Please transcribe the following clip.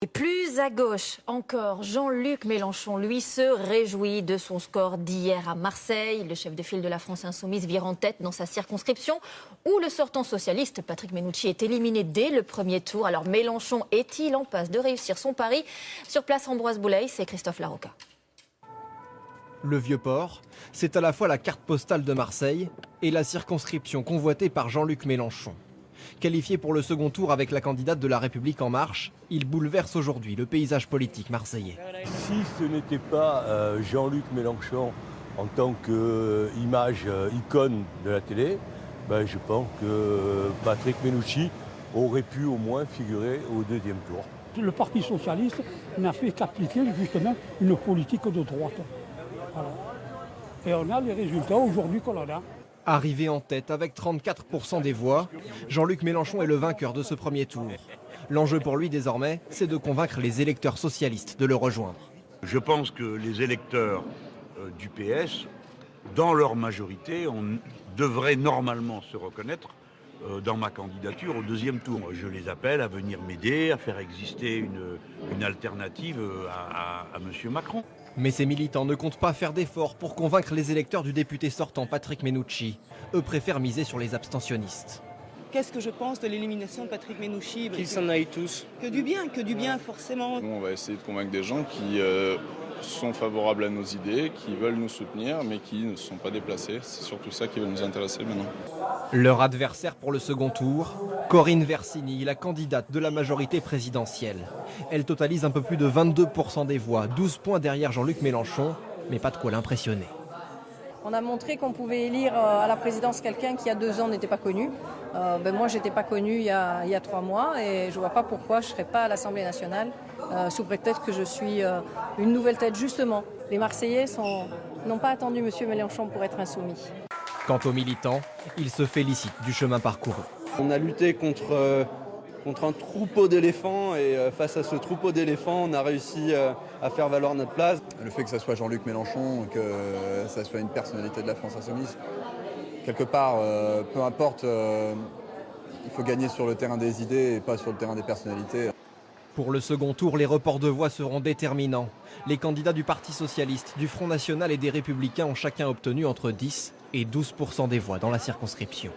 Et plus à gauche encore, Jean-Luc Mélenchon, lui, se réjouit de son score d'hier à Marseille. Le chef de file de la France Insoumise vire en tête dans sa circonscription où le sortant socialiste Patrick Mennucci est éliminé dès le premier tour. Alors Mélenchon est-il en passe de réussir son pari? Sur place, Ambroise Boulay, c'est Christophe Larocca. Le Vieux-Port, c'est à la fois la carte postale de Marseille et la circonscription convoitée par Jean-Luc Mélenchon. Qualifié pour le second tour avec la candidate de La République En Marche, il bouleverse aujourd'hui le paysage politique marseillais. Si ce n'était pas Jean-Luc Mélenchon en tant qu'image icône de la télé, je pense que Patrick Mennucci aurait pu au moins figurer au deuxième tour. Le Parti socialiste n'a fait qu'appliquer justement une politique de droite. Voilà. Et on a les résultats aujourd'hui qu'on en a. Arrivé en tête avec 34% des voix, Jean-Luc Mélenchon est le vainqueur de ce premier tour. L'enjeu pour lui désormais, c'est de convaincre les électeurs socialistes de le rejoindre. Je pense que les électeurs du PS, dans leur majorité, devraient normalement se reconnaître dans ma candidature au deuxième tour. Je les appelle à venir m'aider, à faire exister une alternative à M. Macron. Mais ces militants ne comptent pas faire d'efforts pour convaincre les électeurs du député sortant Patrick Mennucci. Eux préfèrent miser sur les abstentionnistes. Qu'est-ce que je pense de l'élimination de Patrick Mennucci? Qu'ils s'en aillent tous. Que du bien forcément. Nous, on va essayer de convaincre des gens qui sont favorables à nos idées, qui veulent nous soutenir, mais qui ne se sont pas déplacés. C'est surtout ça qui va nous intéresser maintenant. Leur adversaire pour le second tour, Corinne Versini, la candidate de la majorité présidentielle. Elle totalise un peu plus de 22% des voix, 12 points derrière Jean-Luc Mélenchon, mais pas de quoi l'impressionner. On a montré qu'on pouvait élire à la présidence quelqu'un qui, il y a 2 ans, n'était pas connu. Moi, je n'étais pas connu il y a 3 mois et je ne vois pas pourquoi je ne serais pas à l'Assemblée nationale, sous prétexte que je suis une nouvelle tête. Justement, les Marseillais n'ont pas attendu M. Mélenchon pour être insoumis. Quant aux militants, ils se félicitent du chemin parcouru. On a lutté contre un troupeau d'éléphants et face à ce troupeau d'éléphants, on a réussi à faire valoir notre place. Le fait que ce soit Jean-Luc Mélenchon, que ça soit une personnalité de la France Insoumise, quelque part, peu importe, il faut gagner sur le terrain des idées et pas sur le terrain des personnalités. Pour le second tour, les reports de voix seront déterminants. Les candidats du Parti socialiste, du Front national et des Républicains ont chacun obtenu entre 10 et 12% des voix dans la circonscription.